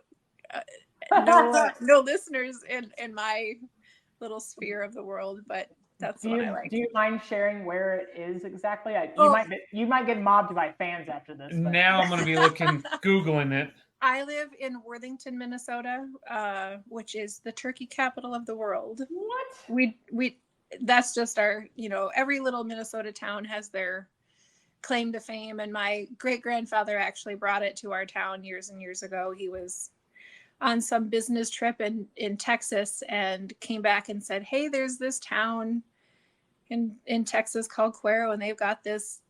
listeners in my little sphere of the world, but that's what I like. Do you mind sharing where it is exactly? You might get mobbed by fans after this. But. Now I'm going to be Googling it. I live in Worthington, Minnesota, which is the turkey capital of the world. What? That's just our, every little Minnesota town has their claim to fame. And my great grandfather actually brought it to our town years and years ago. He was on some business trip in Texas and came back and said, hey, there's this town in Texas called Cuero, and they've got this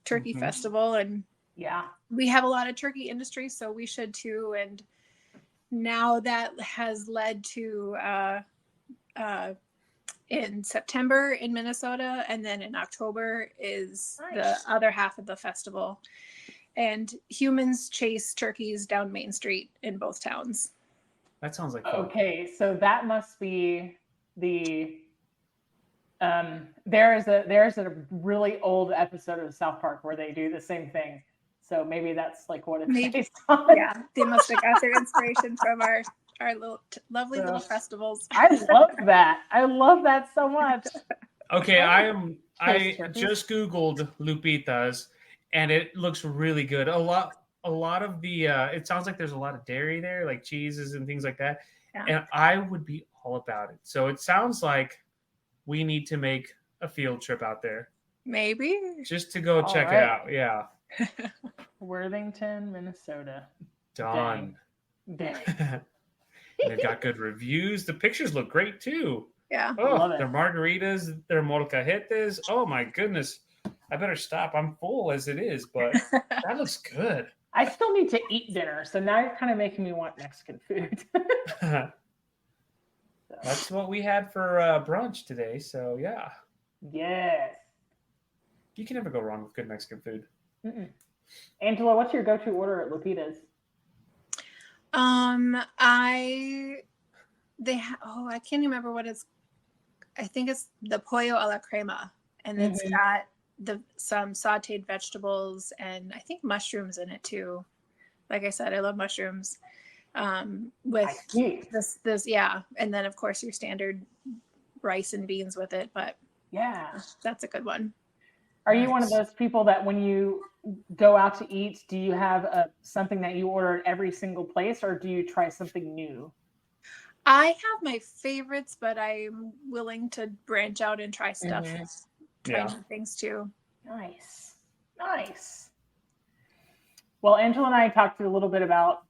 turkey festival. And yeah, we have a lot of turkey industry, so we should too. And now that has led to in September in Minnesota, and then in October is the other half of the festival. And humans chase turkeys down Main Street in both towns. That sounds like fun. Okay, so that must be the there's a really old episode of South Park where they do the same thing. So maybe that's like what it's based on. Yeah, they must have got their inspiration from our little lovely little festivals. I love that. I love that so much. Okay, I just Googled Lupita's, and it looks really good. A lot of the it sounds like there's a lot of dairy there, like cheeses and things like that. Yeah. And I would be all about it. So it sounds like we need to make a field trip out there. Maybe. Just to go check it out. Yeah. Worthington, Minnesota. Done. Dang. They've got good reviews. The pictures look great too. Yeah. Oh, their margaritas, their molcajetes. Oh my goodness. I better stop. I'm full as it is, but that looks good. I still need to eat dinner, so now you're kind of making me want Mexican food. That's what we had for brunch today. So yeah. Yes. You can never go wrong with good Mexican food. Mm-mm. Angela, what's your go-to order at Lupita's? I can't remember what it's. I think it's the pollo a la crema, and it's got some sautéed vegetables and I think mushrooms in it too. Like I said, I love mushrooms. With this, yeah, and then of course your standard rice and beans with it. But yeah, that's a good one. Are you one of those people that when you go out to eat, do you have something that you order at every single place, or do you try something new? I have my favorites, but I'm willing to branch out and try stuff, try new things too. Nice. Well, Angela and I talked a little bit about,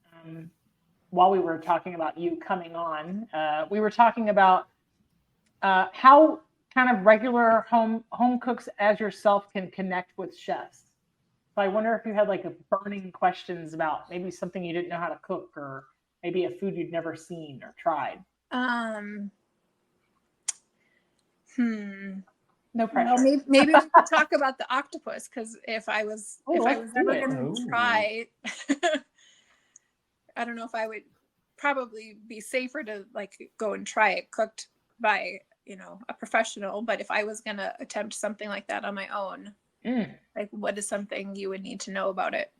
while we were talking about you coming on, we were talking about how kind of regular home cooks as yourself can connect with chefs. So I wonder if you had like a burning questions about maybe something you didn't know how to cook, or maybe a food you'd never seen or tried. No pressure. Well, maybe we could talk about the octopus, because if I was ever going to try, I don't know if I would probably be safer to like go and try it cooked by a professional. But if I was going to attempt something like that on my own, like what is something you would need to know about it?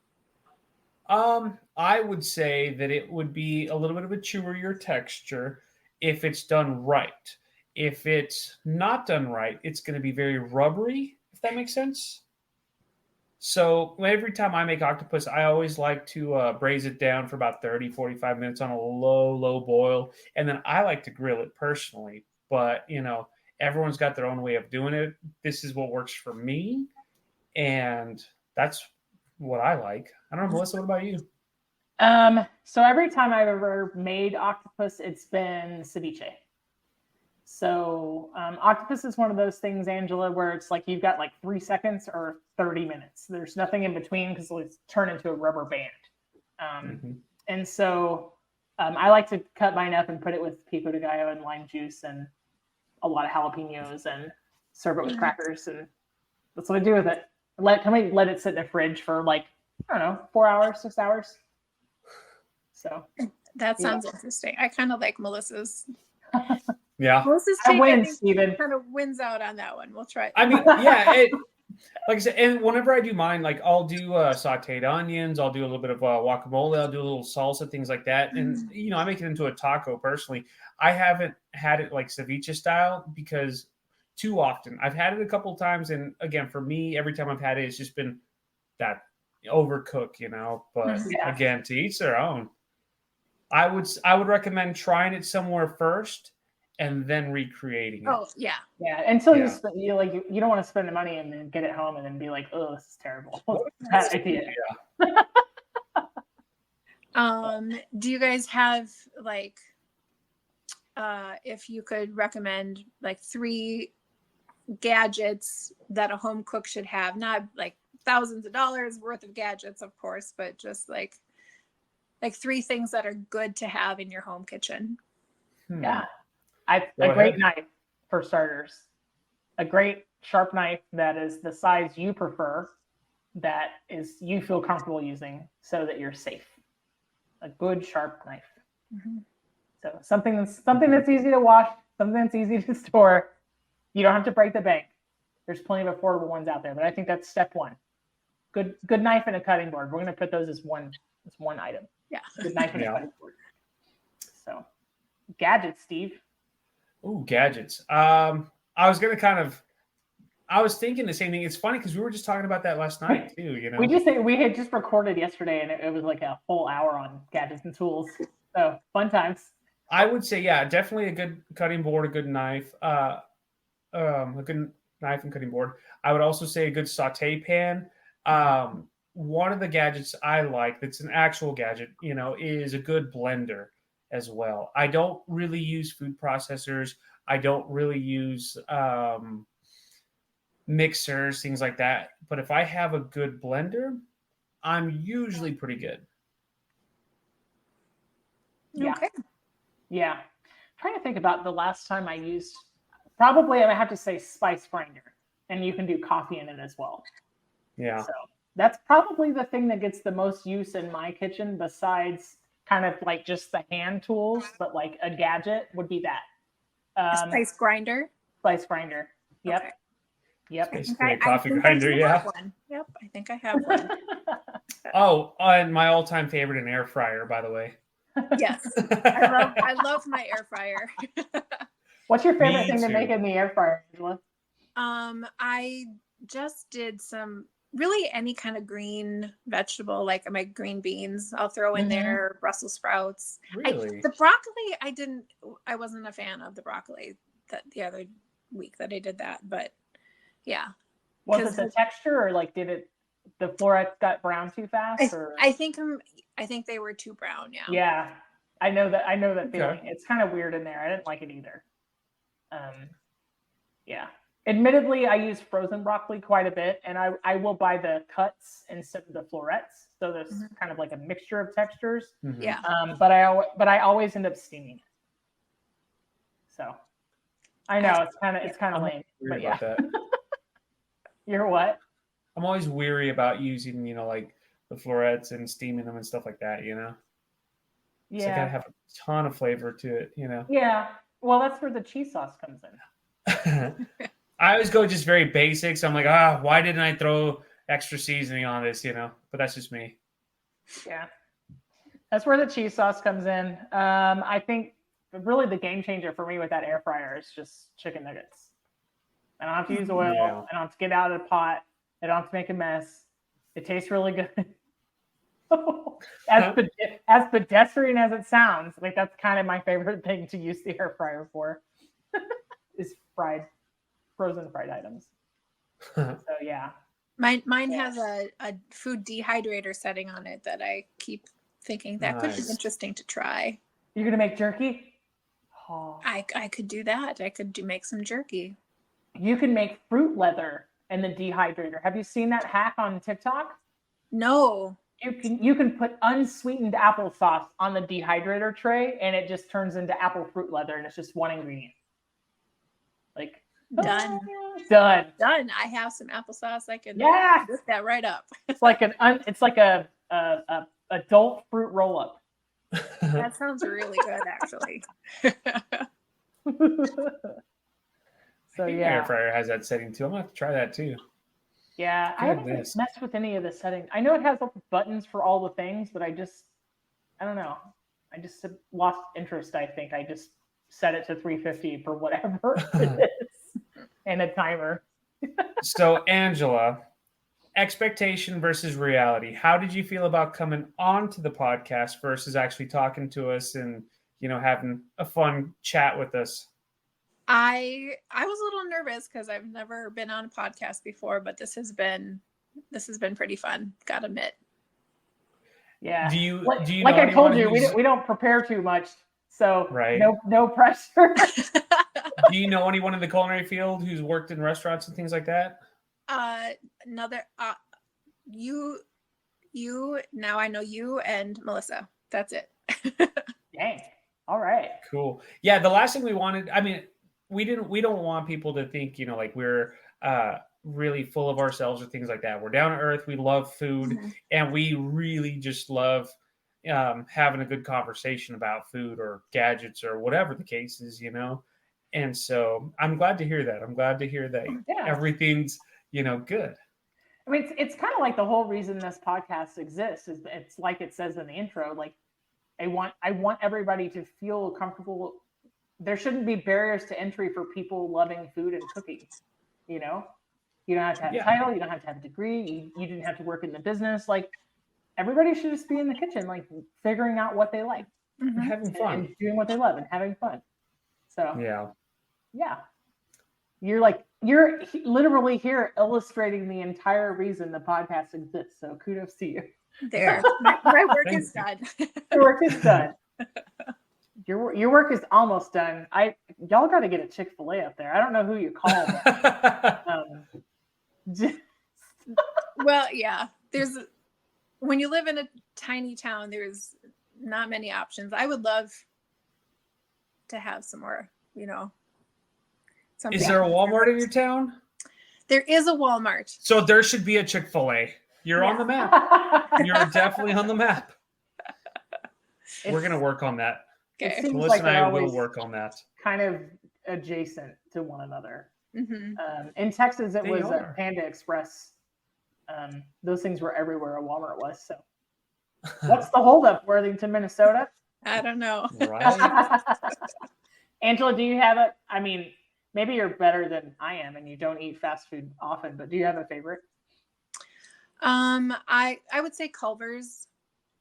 I would say that it would be a little bit of a chewier texture if it's done right. If it's not done right, it's going to be very rubbery, if that makes sense. So every time I make octopus, I always like to braise it down for about 30, 45 minutes on a low boil. And then I like to grill it personally. But, everyone's got their own way of doing it. This is what works for me. And that's what I like. I don't know, Melissa, what about you? So every time I've ever made octopus, it's been ceviche. So octopus is one of those things, Angela, where it's like you've got like 3 seconds or 30 minutes. There's nothing in between because it'll turn into a rubber band. And so I like to cut mine up and put it with pico de gallo and lime juice and a lot of jalapenos and serve it with crackers. And that's what I do with it. Let it sit in the fridge for like, I don't know, 4 hours, 6 hours. So that sounds interesting. I kind of like Melissa's. Yeah. Melissa's take, I think, kind of wins out on that one. We'll try it. I mean, yeah. Like I said, and whenever I do mine, like I'll do sauteed onions, I'll do a little bit of guacamole, I'll do a little salsa, things like that. And, I make it into a taco personally. I haven't had it like ceviche style because too often. I've had it a couple of times. And again, for me, every time I've had it, it's just been that overcook, but again, to each their own. I would recommend trying it somewhere first and then recreating it. Oh yeah. Until you don't want to spend the money and then get it home and then be like, oh, this is terrible. Bad idea. Do you guys have like, if you could recommend like 3 gadgets that a home cook should have, not like thousands of dollars worth of gadgets, of course, but just like 3 things that are good to have in your home kitchen? Yeah. A great knife for starters. A great sharp knife that is the size you prefer, that is you feel comfortable using so that you're safe. A good sharp knife. So something that's easy to wash, something that's easy to store. You don't have to break the bank. There's plenty of affordable ones out there, but I think that's step 1. Good knife and a cutting board. We're going to put those as one item. Yeah. Good knife and a cutting board. So gadgets, Steve. Ooh, gadgets. I was thinking the same thing. It's funny because we were just talking about that last night too. We had just recorded yesterday, and it was like a whole hour on gadgets and tools. So fun times. I would say, yeah, definitely a good cutting board, a good knife, a good knife and cutting board. I would also say a good saute pan. One of the gadgets I like that's an actual gadget, is a good blender as well. I don't really use food processors. I don't really use mixers, things like that. But if I have a good blender, I'm usually pretty good. Yeah. Okay. Yeah. I'm trying to think about the last time I used, probably I have to say spice grinder, and you can do coffee in it as well. Yeah. So that's probably the thing that gets the most use in my kitchen, besides kind of like just the hand tools, but like a gadget would be that. A spice grinder. Spice grinder. Yep. Okay. Yep. Basically a I coffee think grinder, I do yeah. have one. Yep, I think I have one. Oh, and my all-time favorite, an air fryer, by the way. Yes, I love my air fryer. What's your favorite Me thing to too. make in the air fryer, Angela? I just did some really any kind of green vegetable, like my green beans. I'll throw in there, Brussels sprouts. Really? The broccoli, I wasn't a fan of the broccoli that the other week that I did that, but yeah. Was it the texture, or like the florets got brown too fast? I think they were too brown. Yeah. Yeah, I know that Okay. feeling. It's kind of weird in there. I didn't like it either. Yeah. Admittedly, I use frozen broccoli quite a bit, and I will buy the cuts instead of the florets. So there's kind of like a mixture of textures. Mhm. Yeah. But I always end up steaming it. So I know it's kind of lame, but yeah. That. You're what? I'm always weary about using, like the florets and steaming them and stuff like that, Yeah. So I gotta have a ton of flavor to it, Yeah. Well, that's where the cheese sauce comes in. I always go just very basics. I'm like, why didn't I throw extra seasoning on this, But that's just me. Yeah. That's where the cheese sauce comes in. I think really the game changer for me with that air fryer is just chicken nuggets. I don't have to use oil. Yeah. I don't have to get out of the pot. I don't have to make a mess. It tastes really good. As pedestrian as it sounds, like that's kind of my favorite thing to use the air fryer for is frozen fried items. So yeah. Mine has a food dehydrator setting on it that I keep thinking that could be interesting to try. You're gonna make jerky? Oh. I could do that. I could make some jerky. You can make fruit leather in the dehydrator. Have you seen that hack on TikTok? No. You can put unsweetened applesauce on the dehydrator tray, and it just turns into apple fruit leather, and it's just one ingredient. Like done. I have some applesauce. I can whip that right up. It's like a adult fruit roll up. That sounds really good, actually. So yeah, air fryer has that setting too. I'm gonna have to try that too. Yeah, I haven't messed with any of the settings. I know it has buttons for all the things, but I don't know. I just lost interest. I think I just set it to 350 for whatever it is, and a timer. So Angela, expectation versus reality. How did you feel about coming onto the podcast versus actually talking to us and having a fun chat with us? I was a little nervous because I've never been on a podcast before, but this has been pretty fun. Gotta admit. Yeah. Do you like I told you, we don't prepare too much, so no pressure. Do you know anyone in the culinary field who's worked in restaurants and things like that? You now I know you and Melissa. That's it. Dang. All right. Cool. Yeah. The last thing we wanted, we don't want people to think, like we're really full of ourselves or things like that. We're down to earth. We love food, and we really just love having a good conversation about food or gadgets or whatever the case is, And so I'm glad to hear that. I'm glad to hear that everything's, good. I mean, it's kind of like the whole reason this podcast exists is it's like it says in the intro, like I want everybody to feel comfortable. There shouldn't be barriers to entry for people loving food and cooking. You don't have to have a title. You don't have to have a degree. You didn't have to work in the business. Like everybody should just be in the kitchen, like figuring out what they like, having fun, and doing what they love, and having fun. So yeah, you're literally here illustrating the entire reason the podcast exists. So kudos to you. There, my work is done. Your work is done. Your work is almost done. Y'all got to get a Chick-fil-A up there. I don't know who you call, but Well, yeah. When you live in a tiny town, there's not many options. I would love to have some more, Is there a Walmart in your town? There is a Walmart. So there should be a Chick-fil-A. You're on the map. You're definitely on the map. We're going to work on that. Okay. Melissa like and I will work on that. Kind of adjacent to one another. Mm-hmm. In Texas, it They was are. Panda Express. Those things were everywhere a Walmart was. So, what's the holdup, Worthington, Minnesota? I don't know. Right? Angela, do you have a? I mean, maybe you're better than I am, and you don't eat fast food often. But do you have a favorite? I would say Culver's,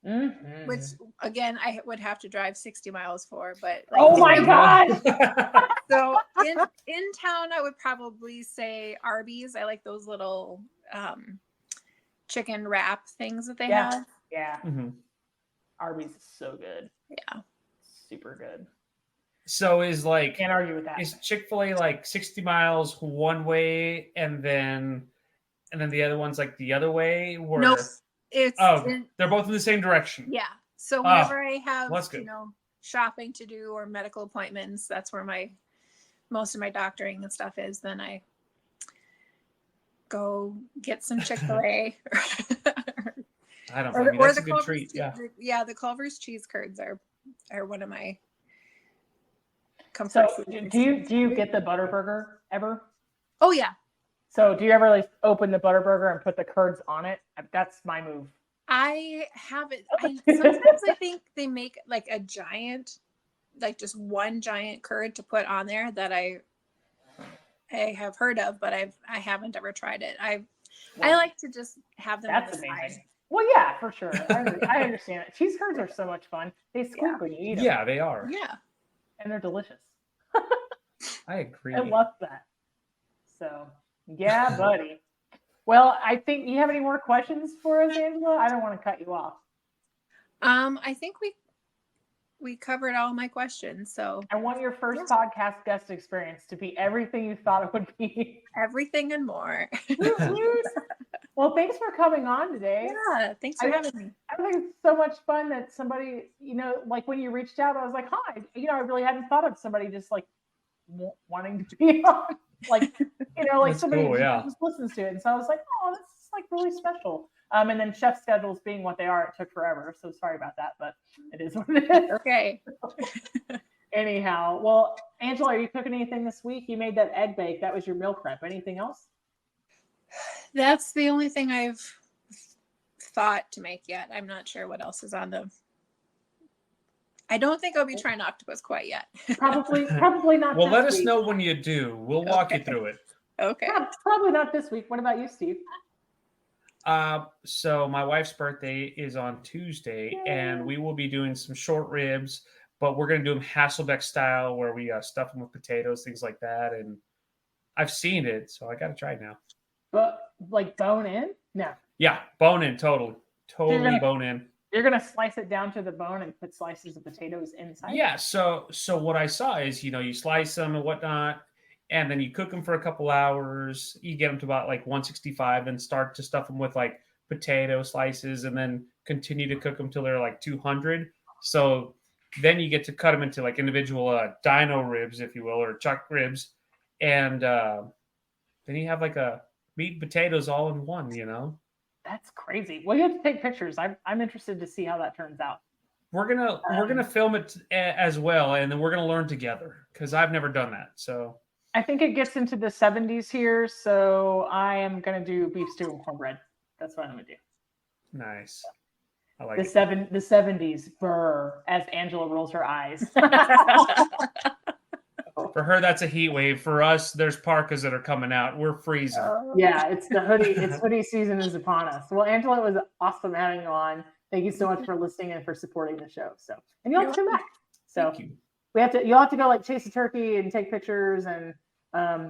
Mm-hmm. which again I would have to drive 60 miles for. But Oh my God! So in town, I would probably say Arby's. I like those little chicken wrap things that they have. Yeah. Mm-hmm. Arby's is so good. Yeah. Super good. So Can't argue with that. Is Chick-fil-A like 60 miles one way and then the other one's like the other way? Or... No, it's they're both in the same direction. Yeah. So whenever I have well, shopping to do or medical appointments, that's where most of my doctoring and stuff is. Then I go get some Chick-fil-A. I don't know. That's a good treat. Yeah, the Culver's cheese curds are one of my So foods. do you get the Butterburger ever? Oh yeah. So do you ever like open the Butterburger and put the curds on it? That's my move. I haven't. Sometimes I think they make like a giant, like just one giant curd to put on there that I have heard of, but I haven't ever tried it. I like to just have them. That's amazing. Well, yeah, for sure. I understand it. Cheese curds are so much fun. They squeak when you eat them. Yeah, they are. Yeah. And they're delicious. I agree. I love that. So, yeah, buddy. Well, I think you have any more questions for us, Angela? I don't want to cut you off. I think we covered all my questions. So I want your first podcast guest experience to be everything you thought it would be. Everything and more. Well, thanks for coming on today. Yeah, thanks for having me. I think it's so much fun that somebody, like when you reached out, I was like, hi. I really hadn't thought of somebody just like wanting to be on. Like, like somebody who just listens to it. And so I was like, oh, this is like really special. And then chef schedules being what they are, it took forever. So sorry about that, but it is what it is. Okay. Anyhow, well, Angela, are you cooking anything this week? You made that egg bake. That was your meal prep. Anything else? That's the only thing I've thought to make yet. I'm not sure what else is on the. I don't think I'll be trying octopus quite yet. Probably not. Well, let us know when you do. We'll walk you through it. Okay. Probably not this week. What about you, Steve? So my wife's birthday is on Tuesday, and we will be doing some short ribs, but we're going to do them Hasselbeck style, where we stuff them with potatoes, things like that. And I've seen it, so I got to try it now. But like bone in? No. Yeah, bone in, totally bone in. You're gonna slice it down to the bone and put slices of potatoes inside. Yeah. So what I saw is, you slice them and whatnot, and then you cook them for a couple hours. You get them to about like 165, then start to stuff them with like potato slices, and then continue to cook them till they're like 200. So then you get to cut them into like individual dino ribs, if you will, or chuck ribs, and then you have like a meat and potatoes all in one. That's crazy. Well, you have to take pictures. I'm interested to see how that turns out. We're gonna film it as well, and then we're gonna learn together because I've never done that. So I think it gets into the 70s here, so I am gonna do beef stew and cornbread. That's what I'm gonna do. Nice. I like the 70s burr as Angela rolls her eyes. For her, that's a heat wave. For us, there's parkas that are coming out. We're freezing. Yeah, it's the hoodie. It's hoodie season is upon us. Well, Angela, it was awesome having you on. Thank you so much for listening and for supporting the show. So, and you'll have to come back. So you'll have to go like chase a turkey and take pictures and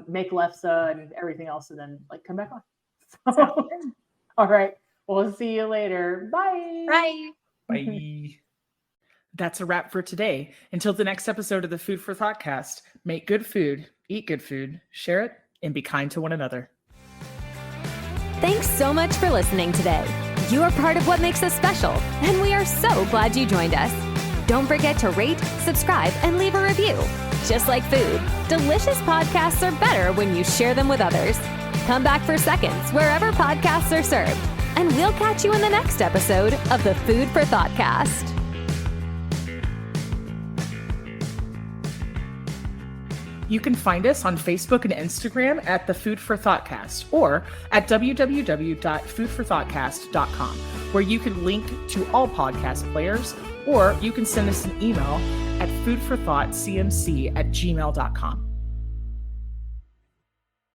make lefse and everything else, and then like come back on. So, all right. We'll see you later. Bye. Bye. Bye. That's a wrap for today. Until the next episode of the Food for Thoughtcast, make good food, eat good food, share it, and be kind to one another. Thanks so much for listening today. You are part of what makes us special, and we are so glad you joined us. Don't forget to rate, subscribe, and leave a review. Just like food, delicious podcasts are better when you share them with others. Come back for seconds wherever podcasts are served, and we'll catch you in the next episode of the Food for Thoughtcast. You can find us on Facebook and Instagram at the Food for Thoughtcast or at www.foodforthoughtcast.com, where you can link to all podcast players, or you can send us an email at foodforthoughtcmc@gmail.com.